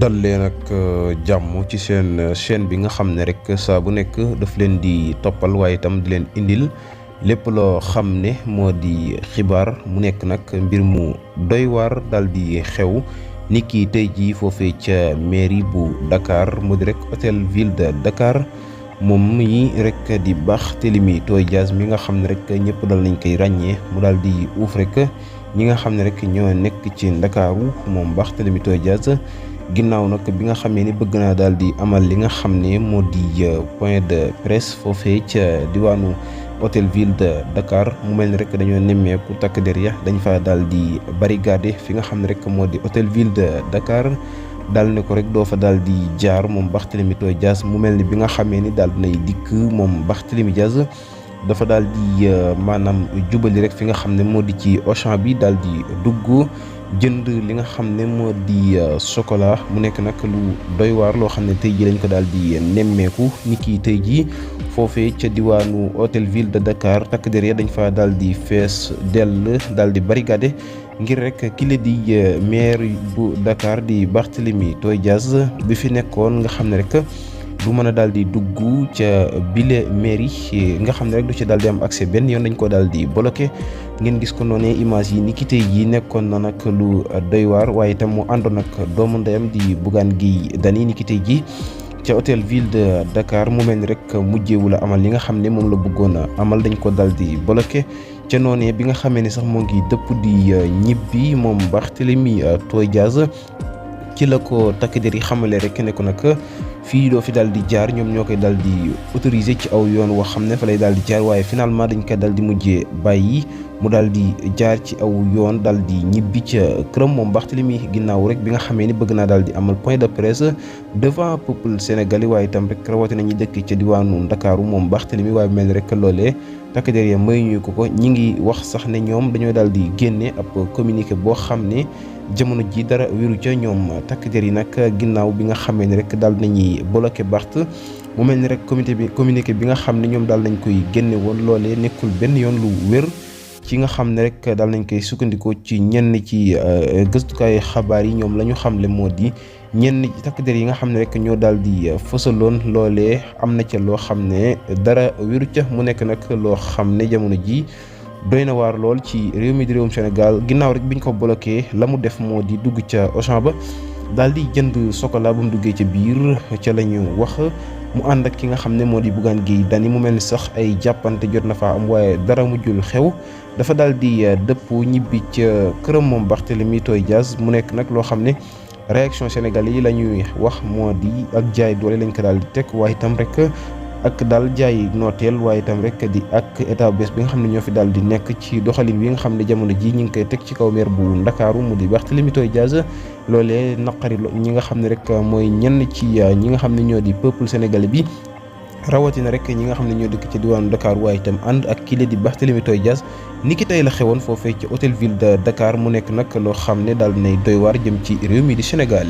dal leen ak jàmm ci seen chaîne bi nga xam ne rek saa bu nekk daf leen di toppal waaye itam di leen indil lépp loo xam ne moo di xibaar mu nekk nag mbir mu doy waar daal di xew ni ki tey jii foofee ca mairie bu Dakar mu di rek hôtel ville de Dakar moom yi rek di Barthélémy Dias mi nga xam ne rek ñëpp dal nañ koy ràññee mu daal di uuf rek ñi nga xam ne rek ñoo nekk ci Ndakaaru moom Barthélémy Dias ginnaaw nag bi nga xamee ni bëgg naa daal di amal li nga xam ne moo di point de presse foofee ca diwaanu hôtel ville de Dakar mu mel ni rek dañoo nemmeeku takk der ya dañ fa daal di barricade fi nga xam ne rek moo di hôtel ville de Dakar daal ne ko rek doo fa daal di jaar moom Barthélémy Dias mu mel ni bi nga xamee ni daal dinay dikk moom Barthélémy Dias dafa daal di maanaam jubali rek fi nga xam ne moo di ci Auchan bi daal di dugg jënd li nga xam ne moo di chocolat mu nekk nag lu doy waar loo xam ne tey jii lañ ko daal di nemmeeku ni ki tey jii foofee ca diwaanu hôtel ville de Dakar takk der ya dañ fa daal di fees dell daal di barricade ngir rek kile di maire bu Dakar di Barthélémy Dias bi fi nekkoon nga xam ne rek du mën a daal di dugg ca bile mairie nga xam ne rek du ci daal di am accès benn yoon dañ ko daal di bloqué ngeen gis ko noonee image yi ni ki tey jii nekkoon na nag lu doy waar waaye itam mu àndoon ak doomu ndeyam di Bougane Gueye Dany ni ki tey jii ca hôtel ville de Dakar mu mel ni rek mujjeewu la amal li nga xam ne moom la bëggoon a amal dañ ko daal di bloqué ca noonee bi nga xamee ne sax moo ngi dëpp di ñibbi moom Barthélémy Dias ci la ko takk der yi xamale rek ne ko nag fii doo fi daal di jaar ñoom ñoo koy daal di autorisé ci aw yoon woo xam ne fa lay daal di jaar waaye finalement dañ koy daal di mujjee bàyyi mu daal di jaar ci aw yoon daal di ñibbi ca këram moom Barthélémy ginnaaw rek bi nga xamee ni bëgg naa daal di amal point de presse devant peuple sénégalais waaye itam rek rawatina ñi dëkk ca diwaanu Ndakaaru moom Barthélémy waaye mel ni rek loolee takk der ya may ñu ko ñi ngi wax sax ne ñoom dañoo daal di génne ab communiqué boo xam ne jamono ji dara wéru ca ñoom takk der yi nag ginnaaw bi nga xamee ni rek daal nañuy bloqué Barth mu mel ni rek communiqué bi nga xam ne ñoom daal nañ koy génne woon loolee nekkul benn yoon lu wér ci nga xam ne rek daal nañ koy sukkandikoo ci ñenn ci gëstukaay xabaar yi ñoom la ñu xamle moo di ñenn ci takk der yi nga xam ne rek ñoo daal di fësaloon loolee am na ca loo xam ne dara wéru ca mu nekk nag loo xam ne jamono ji doy na waar lool ci réew mi di réewum Sénégal ginnaaw rek biñ ko bloqué la mu def moo di dugg ca Auchan ba daal di jënd chocolat bu mu duggee ca biir ca la ñu wax mu ànd ak ki nga xam ne moo di Bougane Gueye Dany mu mel ni sax ay jàppante jot na faa am waaye dara mujjul xew dafa daal di dëpp ñibbi ca këram moom Barthélémy Dias mu nekk nag loo xam ne réaction sénégalais yi la ñuy wax moo di ak jaay doole lañ ko daal di teg waaye itam rek ak daal jaay nooteel waaye itam rek di ak état bees bi nga xam ne ñoo fi daal di nekk ci doxalin wi nga xam ne jamono ji ñi ngi koy teg ci kaw maire bu Ndakaaru mu di Barthélémy Dias loolee naqari ñi nga xam ne rek mooy ñenn ci ñi nga xam ne ñoo di peuple sénégalais bi rawatina rek ñi nga xam ne ñoo dëkk ci diwaanu Dakar waaye itam ànd ak kile di Barthélémy Dias ni ki tey la xewoon foofee ci hôtel ville de Dakar mu nekk nag loo xam ne daal dinay doy waar jëm ci réew mi di Sénégal.